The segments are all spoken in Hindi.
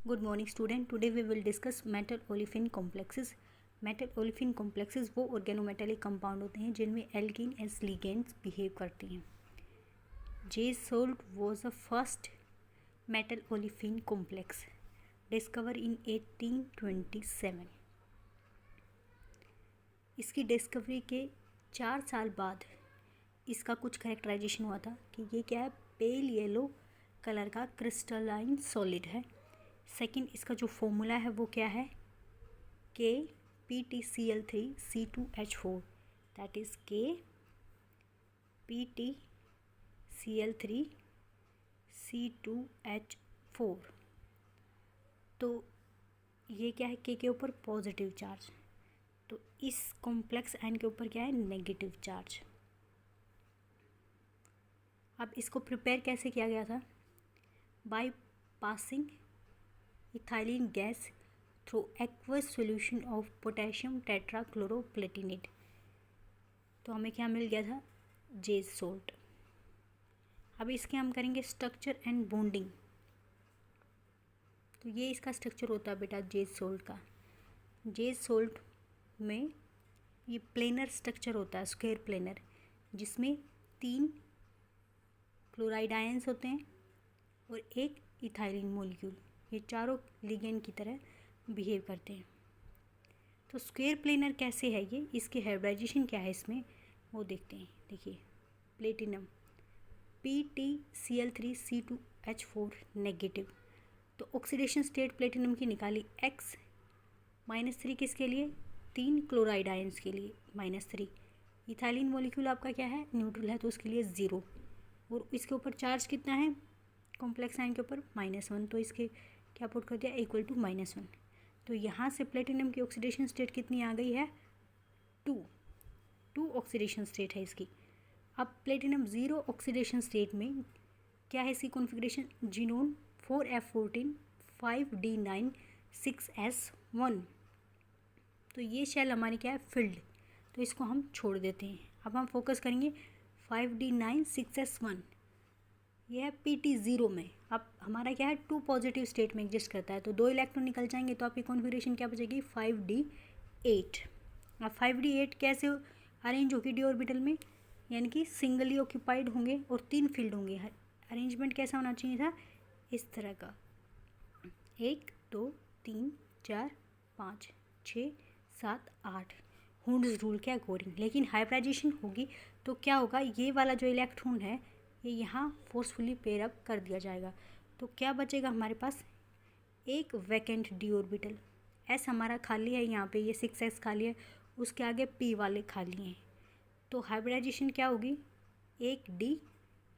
Good morning student. Today we will discuss metal olefin complexes. Metal olefin complexes वो ऑर्गेनोमेटेलिक कंपाउंड होते हैं जिनमें एल्कीन एज लिगेंड्स बिहेव करती हैं. J-Salt was the first metal olefin complex discovered in 1827. इसकी डिस्कवरी के 4 साल बाद इसका कुछ करेक्टराइजेशन हुआ था कि ये क्या है, पेल येलो कलर का क्रिस्टलाइन सॉलिड है. सेकंड, इसका जो फॉर्मूला है वो क्या है, KPtCl3C2H4, दैट इज़ KPtCl3C2H4. तो ये क्या है, के ऊपर पॉजिटिव चार्ज, तो इस कॉम्प्लेक्स आयन के ऊपर क्या है, नेगेटिव चार्ज. अब इसको प्रिपेयर कैसे किया गया था, by passing ethylene gas through aqueous solution of potassium tetrachloroplatinate. तो हमें क्या मिल गया था, J-Salt. अब इसके हम करेंगे स्ट्रक्चर एंड बॉन्डिंग. तो ये इसका स्ट्रक्चर होता है बेटा J-Salt का. J-Salt में ये प्लेनर स्ट्रक्चर होता है, स्क्वायर प्लेनर, जिसमें 3 क्लोराइड आयंस होते हैं और एक इथाइलिन मॉलिक्यूल. ये चारों लिगेंड की तरह बिहेव करते हैं. तो स्क्वायर प्लेनर कैसे है ये, इसके हाइब्रिडाइजेशन क्या है इसमें वो देखते हैं. देखिए, प्लेटिनम PtCl3C2H4 नेगेटिव. तो ऑक्सीडेशन स्टेट प्लेटिनम की निकाली, X-3 किसके लिए, 3 क्लोराइड आयंस के लिए -3. इथाइलिन मॉलिक्यूल आपका क्या है, न्यूट्रल है, तो उसके लिए 0. और इसके ऊपर चार्ज कितना है, कॉम्प्लेक्स आयन के ऊपर -1, तो इसके क्या पुट कर दिया, इक्वल टू -1. तो यहाँ से प्लेटिनम की ऑक्सीडेशन स्टेट कितनी आ गई है, 2 ऑक्सीडेशन स्टेट है इसकी. अब प्लेटिनम 0 ऑक्सीडेशन स्टेट में क्या है इसकी configuration, xenon 4F14 5D9 6S1. तो ये शेल हमारी क्या है, फिल्ड, तो इसको हम छोड़ देते हैं. अब हम फोकस करेंगे 5D9 6S1, ये है Pt0 में. अब हमारा क्या है, 2 पॉजिटिव स्टेट में एग्जिस्ट करता है, तो 2 इलेक्ट्रॉन निकल जाएंगे, तो आपकी कॉन्फ़िगरेशन क्या बचेगी, 5D8. अब 5D8 कैसे अरेंज होगी डी ऑर्बिटल में, यानी कि सिंगली ऑक्यूपाइड होंगे और 3 फील्ड होंगे. अरेंजमेंट कैसा होना चाहिए था, इस तरह का, 1 2 3 4 5 6 7 8 हुंड्स रूल के अकॉर्डिंग. लेकिन हाइब्रिडाइजेशन होगी तो क्या होगा, ये वाला जो इलेक्ट्रॉन है ये यहाँ फोर्सफुली पेयर अप कर दिया जाएगा. तो क्या बचेगा हमारे पास, एक वैकेंट डी ऑर्बिटल. एस हमारा खाली है, यहाँ पे ये 6s खाली है, उसके आगे p वाले खाली हैं. तो हाइब्रिडाइजेशन क्या होगी, एक D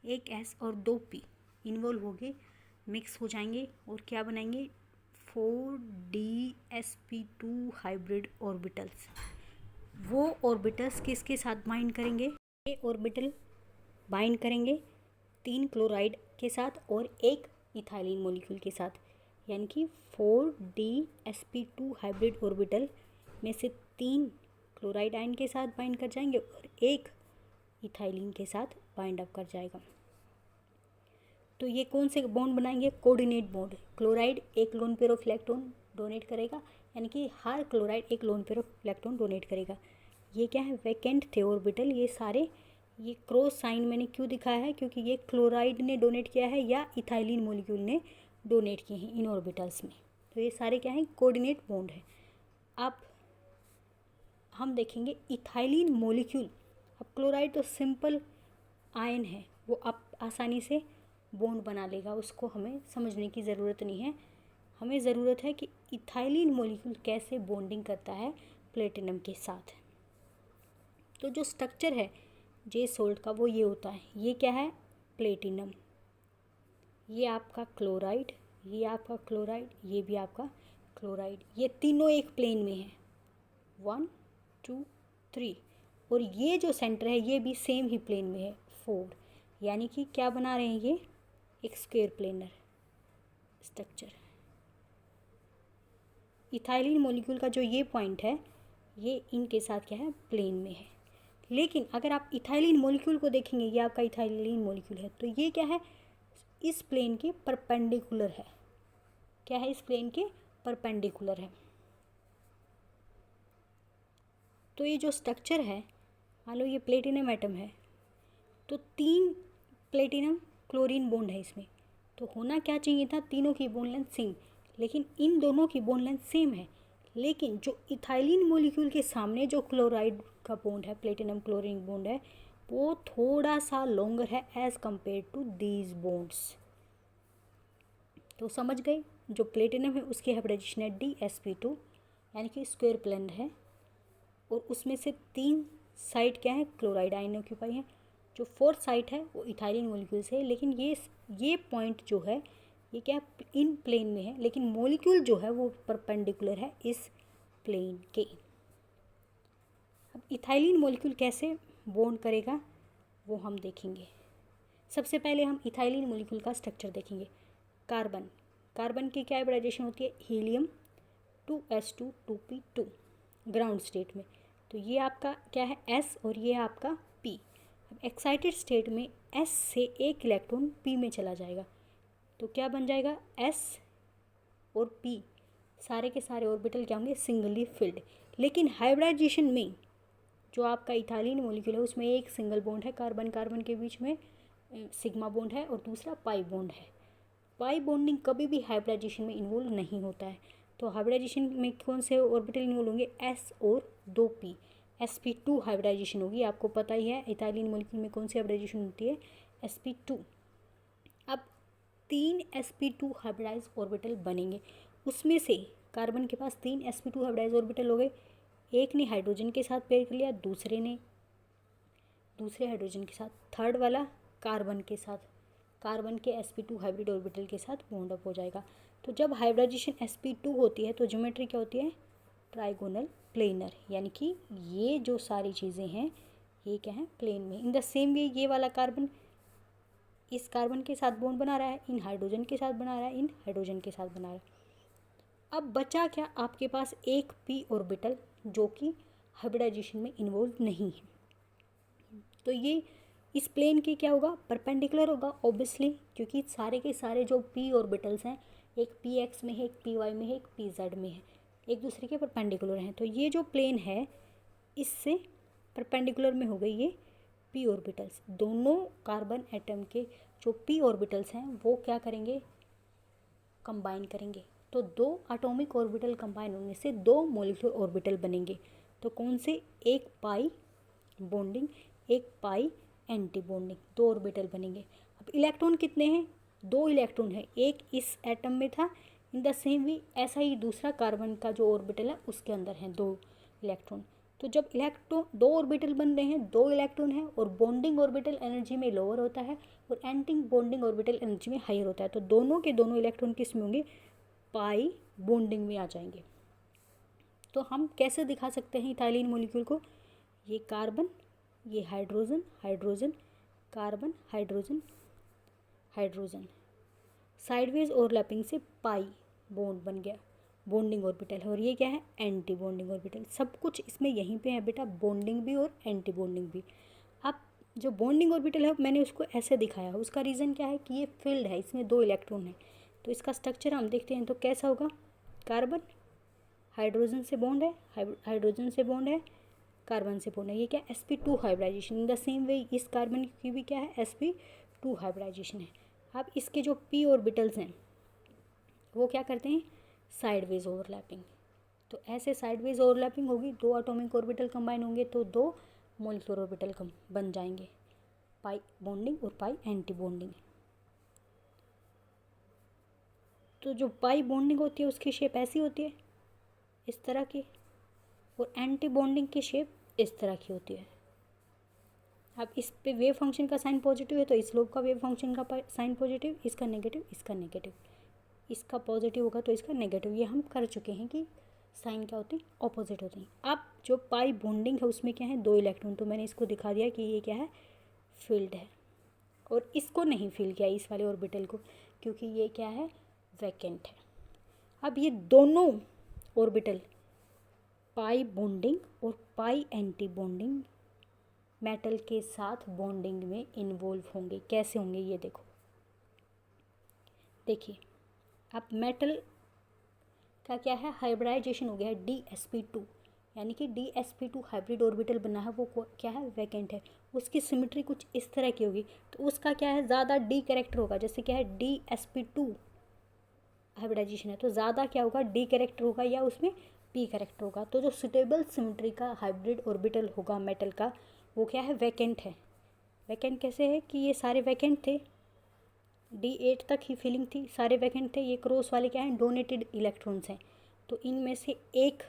एक S और 2 P इन्वॉल्व हो गए, मिक्स हो जाएंगे और क्या बनाएंगे, 4DsP2 हाइब्रिड ऑर्बिटल्स. वो ऑर्बिटल्स किसके साथ बाइंड करेंगे, ये ऑर्बिटल बाइंड करेंगे 3 क्लोराइड के साथ और एक इथाइलिन मॉलिक्यूल के साथ, यानी कि 4DsP2 हाइब्रिड ऑर्बिटल में से 3 क्लोराइड आयन के साथ बाइंड कर जाएंगे और एक इथाइलिन के साथ बाइंड अप कर जाएगा. तो ये कौन से बॉन्ड बनाएंगे, कोऑर्डिनेट बॉन्ड. क्लोराइड एक lone pair of electron donate करेगा, यानी कि हर क्लोराइड एक lone pair of electron donate करेगा. ये क्या है, वैकेंट थे ऑर्बिटल. ये सारे, ये क्रॉस साइन मैंने क्यों दिखाया है, क्योंकि ये क्लोराइड ने डोनेट किया है या इथाइलिन मॉलिक्यूल ने डोनेट किए हैं इन ऑर्बिटल्स में. तो ये सारे क्या हैं, कोऑर्डिनेट बॉन्ड है. अब हम देखेंगे इथाइलिन मॉलिक्यूल. अब क्लोराइड तो सिंपल आयन है, वो अब आसानी से बॉन्ड बना लेगा, उसको हमें समझने की ज़रूरत नहीं है. हमें ज़रूरत है कि इथाइलिन मॉलिक्यूल कैसे बॉन्डिंग करता है प्लेटिनम के साथ. तो जो स्ट्रक्चर है J-Salt का वो ये होता है. ये क्या है, प्लेटिनम, ये आपका क्लोराइड, ये आपका क्लोराइड, ये भी आपका क्लोराइड. ये तीनों एक प्लेन में है, 1 2 3. और ये जो सेंटर है ये भी सेम ही प्लेन में है, 4. यानी कि क्या बना रहे हैं, ये एक square planar structure. Ethylene molecule का जो ये पॉइंट है ये इनके साथ क्या है, प्लेन में है. लेकिन अगर आप इथाइलिन मॉलिक्यूल को देखेंगे, ये आपका इथाइलिन मॉलिक्यूल है, तो ये क्या है, इस प्लेन के परपेंडिकुलर है. क्या है, इस प्लेन के परपेंडिकुलर है। तो ये जो स्ट्रक्चर है, मान लो ये प्लेटिनम एटम है, तो 3 प्लेटिनम क्लोरीन बॉन्ड है इसमें, तो होना क्या चाहिए था, तीनों की बॉन्ड लेंथ सेम, लेकिन इन दोनों की बॉन्ड लेंथ सेम है, लेकिन जो इथाइलिन मॉलिक्यूल के सामने जो क्लोराइड का बॉन्ड है, प्लेटिनम क्लोरीन बॉन्ड है, वो थोड़ा सा लॉन्गर है as compare to these bonds. तो समझ गए, जो प्लेटिनम है उसकी हाइब्रिडाइजेशन है DsP2 यानी कि स्क्वायर प्लेन है, और उसमें से 3 साइड क्या है, क्लोराइड आयन ऑक्यूपाई है। जो 4th साइड है वो इथाइलिन मॉलिक्यूल से है, लेकिन ये पॉइंट जो है ये क्या इन प्लेन में है, लेकिन मॉलिक्यूल जो है वो परपेंडिकुलर है इस प्लेन के। अब इथाइलिन मॉलिक्यूल कैसे बॉन्ड करेगा वो हम देखेंगे। सबसे पहले हम इथाइलिन मॉलिक्यूल का स्ट्रक्चर देखेंगे। कार्बन की क्या हाइब्रिडाइजेशन होती है, helium 2s2 2p2 ground state में, तो ये आपका क्या है S और ये आपका P। अब एक्साइटेड स्टेट में S से एक इलेक्ट्रॉन P में चला जाएगा, तो क्या बन जाएगा, S और P सारे के सारे ऑर्बिटल क्या होंगे, सिंगली फिल्ड। लेकिन हाइब्रिडाइजेशन में जो आपका इथाइलिन मॉलिक्यूल है उसमें एक सिंगल बॉन्ड है, कार्बन कार्बन के बीच में सिग्मा बॉन्ड है और दूसरा पाई बॉन्ड है। पाई बॉन्डिंग कभी भी हाइब्रिडाइजेशन में इन्वॉल्व नहीं होता है। तो हाइब्रिडाइजेशन में कौन से ऑर्बिटल इन्वॉल्व होंगे, S और 2p, sp2 हाइब्रिडाइजेशन होगी। आपको पता ही है इथाइलिन मॉलिक्यूल में कौन सी हाइब्रिडाइजेशन होती है, sp2। अब 3 sp2 हाइब्रिडाइज ऑर्बिटल बनेंगे, उसमें से कार्बन के पास 3 sp2 हाइब्रिडाइज ऑर्बिटल हो गए, एक ने हाइड्रोजन के साथ पेयर कर लिया, दूसरे हाइड्रोजन के साथ, थर्ड वाला कार्बन के साथ, कार्बन के sp2 हाइब्रिड ऑर्बिटल के साथ बॉन्ड अप हो जाएगा। तो जब हाइब्रिडाइजेशन sp2 होती है तो ज्योमेट्री क्या होती है, ट्राइगोनल प्लेनर, यानी कि ये जो सारी चीज़ें हैं ये क्या है, प्लेन में। इन द सेम वे ये वाला कार्बन इस कार्बन के साथ बॉन्ड बना रहा है, इन हाइड्रोजन के साथ बना रहा है, इन हाइड्रोजन के साथ बना रहा है। अब बचा क्या, आपके पास एक p ऑर्बिटल जो कि हाइब्रिडाइजेशन में इन्वॉल्व नहीं है, तो ये इस प्लेन के क्या होगा, परपेंडिकुलर होगा ऑब्वियसली, क्योंकि सारे के सारे जो p ऑर्बिटल्स हैं, एक px में है, एक py में है, एक pz में है, एक दूसरे के परपेंडिकुलर हैं। तो ये जो प्लेन है इससे परपेंडिकुलर में हो गई ये p ऑर्बिटल्स। दोनों कार्बन एटम के जो p ऑर्बिटल्स हैं वो क्या करेंगे, कंबाइन करेंगे। तो 2 एटॉमिक ऑर्बिटल कंबाइन होने से 2 मॉलिक्यूलर ऑर्बिटल बनेंगे। तो कौन से, एक पाई बॉन्डिंग, एक पाई एंटी बॉन्डिंग, 2 ऑर्बिटल बनेंगे। अब इलेक्ट्रॉन कितने हैं, 2 इलेक्ट्रॉन है, एक इस एटम में था, इन द सेम वे ऐसा ही दूसरा कार्बन का जो ऑर्बिटल है उसके अंदर हैं 2 इलेक्ट्रॉन। तो जब इलेक्ट्रॉन 2 ऑर्बिटल बन रहे हैं, 2 इलेक्ट्रॉन है, और बॉन्डिंग ऑर्बिटल एनर्जी में लोअर होता है और एंटी बॉन्डिंग ऑर्बिटल एनर्जी में हायर होता है, तो दोनों के दोनों इलेक्ट्रॉन किस में होंगे, पाई बॉन्डिंग में आ जाएंगे। तो हम कैसे दिखा सकते हैं इथाइलिन मॉलिक्यूल को, ये कार्बन, ये hydrogen, hydrogen, carbon, hydrogen, hydrogen, sideways overlapping से पाई बॉन्ड बन गया, बॉन्डिंग ऑर्बिटल है, और ये क्या है, एंटी बॉन्डिंग ऑर्बिटल। सब कुछ इसमें यहीं पे है बेटा, बॉन्डिंग भी और एंटी बॉन्डिंग भी। अब जो बॉन्डिंग ऑर्बिटल है मैंने उसको ऐसे दिखाया, उसका रीज़न क्या है कि ये फील्ड है, इसमें 2 इलेक्ट्रॉन है, तो इसका स्ट्रक्चर हम देखते हैं तो कैसा होगा, कार्बन हाइड्रोजन से बॉन्ड है, हाइड्रोजन से बॉन्ड है, कार्बन से बॉन्ड है, ये क्या sp2 hybridisation. In the same way इस कार्बन की भी क्या है, sp2 हाइब्रिडाइजेशन है। अब इसके जो p ऑर्बिटल्स हैं वो क्या करते हैं, साइडवेज ओवरलैपिंग। तो ऐसे साइडवेज ओवरलैपिंग होगी, 2 एटॉमिक ऑर्बिटल कंबाइन होंगे तो 2 मॉलिक्यूलर ऑर्बिटल बन जाएंगे, पाई बॉन्डिंग और पाई एंटी बॉन्डिंग। तो जो पाई बॉन्डिंग होती है उसकी शेप ऐसी होती है, इस तरह की, और एंटी बॉन्डिंग की शेप इस तरह की होती है। अब इस पे वेव फंक्शन का साइन पॉजिटिव है तो इस लोब का वेव फंक्शन का साइन पॉजिटिव, इसका नेगेटिव, इसका नेगेटिव, इसका पॉजिटिव होगा तो इसका नेगेटिव। ये हम कर चुके हैं कि साइन क्या होती है, ऑपोजिट होती है। अब जो पाई बॉन्डिंग है उसमें क्या है, 2 इलेक्ट्रॉन, तो मैंने इसको दिखा दिया कि ये क्या है, फील्ड है, और इसको नहीं फिल किया इस वाले ऑर्बिटल को, क्योंकि ये क्या है, वैकेंट है। अब ये दोनों ऑर्बिटल पाई बॉन्डिंग और पाई एंटी बॉन्डिंग मेटल के साथ बॉन्डिंग में इन्वॉल्व होंगे। कैसे होंगे ये देखो, देखिए अब मेटल का क्या है, हाइब्रिडाइजेशन हो गया है DsP2, यानी कि DsP2 हाइब्रिड ऑर्बिटल बना है, वो क्या है, वैकेंट है। उसकी सिमेट्री कुछ इस तरह की होगी, तो उसका क्या है, ज़्यादा D कैरेक्टर होगा। जैसे क्या है, DsP2 हाइब्रिडाइजेशन है तो ज़्यादा क्या होगा, D कैरेक्टर होगा या उसमें P कैरेक्टर होगा। तो जो सुटेबल सिमेट्री का हाइब्रिड ऑर्बिटल होगा मेटल का, वो क्या है, वैकेंट है। वैकेंट कैसे है कि ये सारे वैकेंट थे, D8 तक ही फिलिंग थी, सारे वैकेंट थे। ये क्रॉस वाले क्या हैं, डोनेटेड इलेक्ट्रॉन्स हैं। तो इनमें से एक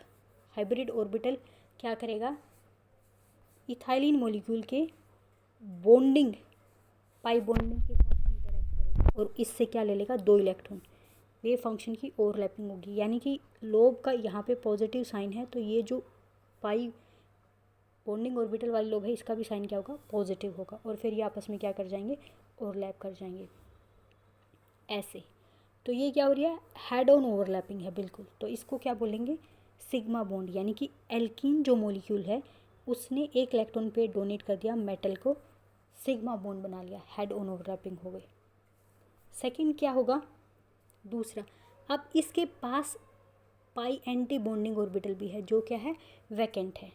हाइब्रिड ऑर्बिटल क्या करेगा, इथाइलिन मॉलिक्यूल के बॉन्डिंग, पाई बॉन्डिंग के साथ इंटरेक्ट करेगा और इससे क्या ले लेगा, 2 इलेक्ट्रॉन। वे फंक्शन की ओवरलैपिंग होगी, यानी कि लोब का यहाँ पे पॉजिटिव साइन है, तो ये जो पाई बॉन्डिंग ऑर्बिटल वाले लोब है, इसका भी साइन क्या होगा, पॉजिटिव होगा। और फिर ये आपस में क्या कर जाएंगे, ओवरलैप कर जाएंगे ऐसे। तो ये क्या हो रही है, हेड ऑन ओवरलैपिंग है बिल्कुल। तो इसको क्या बोलेंगे, सिग्मा बॉन्ड, यानी कि एल्कीन जो मॉलिक्यूल है उसने एक इलेक्ट्रॉन पे डोनेट कर दिया मेटल को, सिग्मा बॉन्ड बना लिया, हेड ऑन ओवरलैपिंग हो गई। सेकंड क्या होगा, दूसरा, अब इसके पास पाई एंटी बॉन्डिंग ऑर्बिटल भी है जो क्या है, वैकेंट है।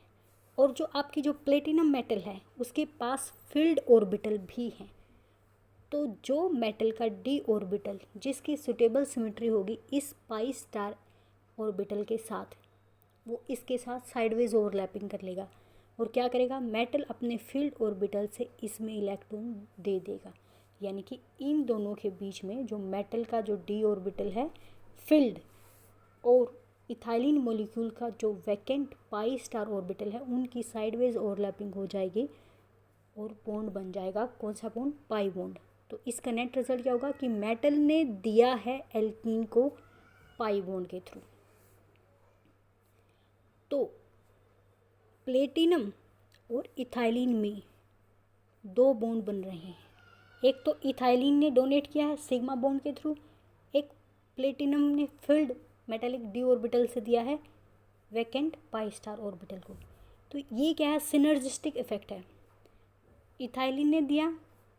और जो आपकी जो प्लेटिनम मेटल है उसके पास फील्ड ऑर्बिटल भी हैं। तो जो मेटल का D ऑर्बिटल जिसकी सुटेबल सिमेट्री होगी इस पाई स्टार ऑर्बिटल के साथ, वो इसके साथ साइडवेज ओवरलैपिंग कर लेगा और क्या करेगा, मेटल अपने फील्ड ऑर्बिटल से इसमें इलेक्ट्रॉन दे देगा। यानी कि इन दोनों के बीच में जो मेटल का जो D ऑर्बिटल है फील्ड और इथाइलिन मॉलिक्यूल का जो वैकेंट पाई स्टार ऑर्बिटल है, उनकी साइडवेज ओवरलैपिंग हो जाएगी और बॉन्ड बन जाएगा, कौन सा बॉन्ड, पाई बॉन्ड। तो इसका नेट रिजल्ट क्या होगा कि मेटल ने दिया है एल्कीन को पाई बॉन्ड के थ्रू। तो प्लेटिनम और इथाइलिन में 2 बॉन्ड बन रहे हैं। एक तो इथाइलिन ने डोनेट किया है सिग्मा बॉन्ड के थ्रू, एक प्लेटिनम ने फील्ड मेटालिक D ऑर्बिटल से दिया है वैकेंट पाई स्टार ऑर्बिटल को। तो ये क्या है, सिनर्जिस्टिक इफेक्ट है। इथाइलिन ने दिया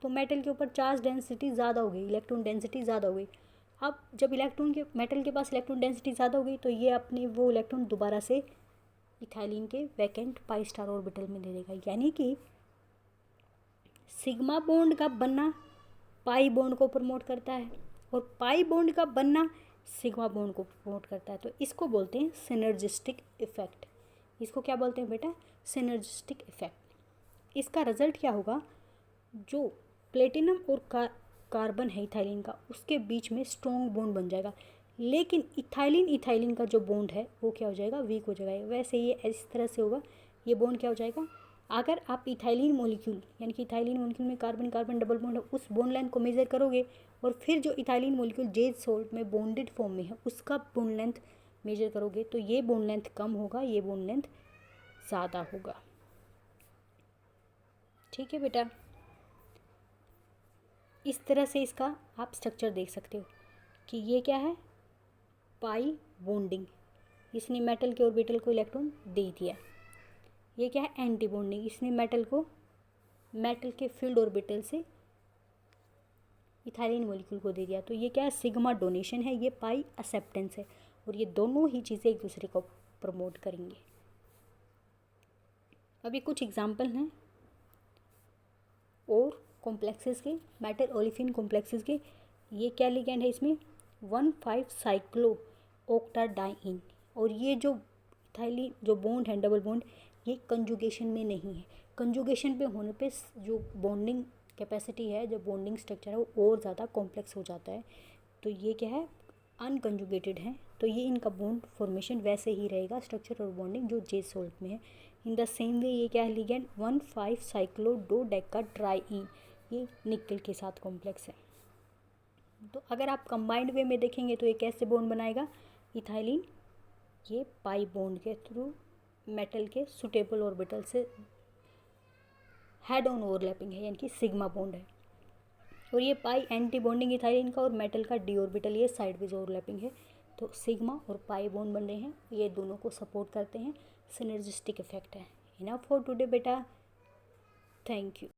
तो मेटल के ऊपर चार्ज डेंसिटी ज़्यादा हो गई, इलेक्ट्रॉन डेंसिटी ज़्यादा हो गई। अब जब इलेक्ट्रॉन के मेटल के पास इलेक्ट्रॉन डेंसिटी ज़्यादा हो गई तो ये अपने वो इलेक्ट्रॉन दोबारा से इथाइलिन के वैकेंट पाई स्टार ऑर्बिटल में दे देगा। यानी कि सिग्मा बॉन्ड का बनना पाई बॉन्ड को प्रमोट करता है और पाई बॉन्ड का बनना सिग्मा बॉन्ड को प्रमोट करता है। तो इसको बोलते हैं सिनर्जिस्टिक इफेक्ट। इसको क्या बोलते हैं बेटा, सिनर्जिस्टिक इफेक्ट। इसका रिजल्ट क्या होगा, जो प्लेटिनम और कार्बन है इथाइलिन का, उसके बीच में स्ट्रॉन्ग बॉन्ड बन जाएगा। लेकिन इथाइलिन का जो बॉन्ड है वो क्या हो जाएगा, वीक हो जाएगा। वैसे ये इस तरह से होगा, ये बॉन्ड क्या हो जाएगा, अगर आप इथाइलिन मॉलिक्यूल यानी कि इथाइलिन मॉलिक्यूल में कार्बन कार्बन डबल बॉन्ड है, उस बॉन्ड लेंथ को मेजर करोगे और फिर जो इथाइलिन मॉलिक्यूल जेड सोल्ट में बॉन्डेड फॉर्म में है उसका बॉन्ड लेंथ मेजर करोगे तो ये बॉन्ड लेंथ कम होगा, ये बॉन्ड लेंथ ज़्यादा होगा। ठीक है बेटा, इस तरह से इसका आप स्ट्रक्चर देख सकते हो कि ये क्या है, पाई बॉन्डिंग, इसने मेटल के ऑर्बिटल को इलेक्ट्रॉन दे दिया। ये क्या है, एंटी बॉन्डिंग, इसने मेटल के फील्ड ऑर्बिटल से इथाइलिन मॉलिक्यूल को दे दिया। तो ये क्या है, सिग्मा डोनेशन है, ये पाई एक्सेप्टेंस है। और ये दोनों ही चीज़ें एक दूसरे को प्रमोट करेंगे। अभी कुछ एग्जाम्पल हैं और कॉम्प्लेक्सेस के, मेटल ओलिफिन कॉम्प्लेक्सेस के। ये क्या लिगैंड है इसमें, 1,5 साइक्लो ऑक्टाडाइन। और ये जो इथाइलिन जो बॉन्ड है डबल बॉन्ड, ये कंजुगेशन में नहीं है। कंजुगेशन पे होने पे जो बॉन्डिंग कैपेसिटी है, जो बॉन्डिंग स्ट्रक्चर है, वो और ज़्यादा कॉम्प्लेक्स हो जाता है। तो ये क्या है, अनकंजुगेटेड है। तो ये इनका बॉन्ड फॉर्मेशन वैसे ही रहेगा, स्ट्रक्चर और बॉन्डिंग जो जे सोल्ट में है। इन द सेम वे ये क्या है, लिगैंड 1,5 साइक्लो डोडेका ट्राईइन, ये निकल के साथ कॉम्प्लेक्स है। तो अगर आप कंबाइंड वे में देखेंगे तो ये कैसे बॉन्ड बनाएगा, इथाइलिन ये पाई बॉन्ड के थ्रू मेटल के सुटेबल ऑर्बिटल से हेड ऑन ओवरलैपिंग है, यानी कि सिग्मा बॉन्ड है। और ये पाई एंटी बॉन्डिंग इथाइलिन का और मेटल का D ऑर्बिटल, ये साइडवेज ओवरलैपिंग है। तो सिग्मा और पाई बॉन्ड बन रहे हैं, ये दोनों को सपोर्ट करते हैं, सिनर्जिस्टिक इफेक्ट है। इनफ फॉर टुडे बेटा, थैंक यू।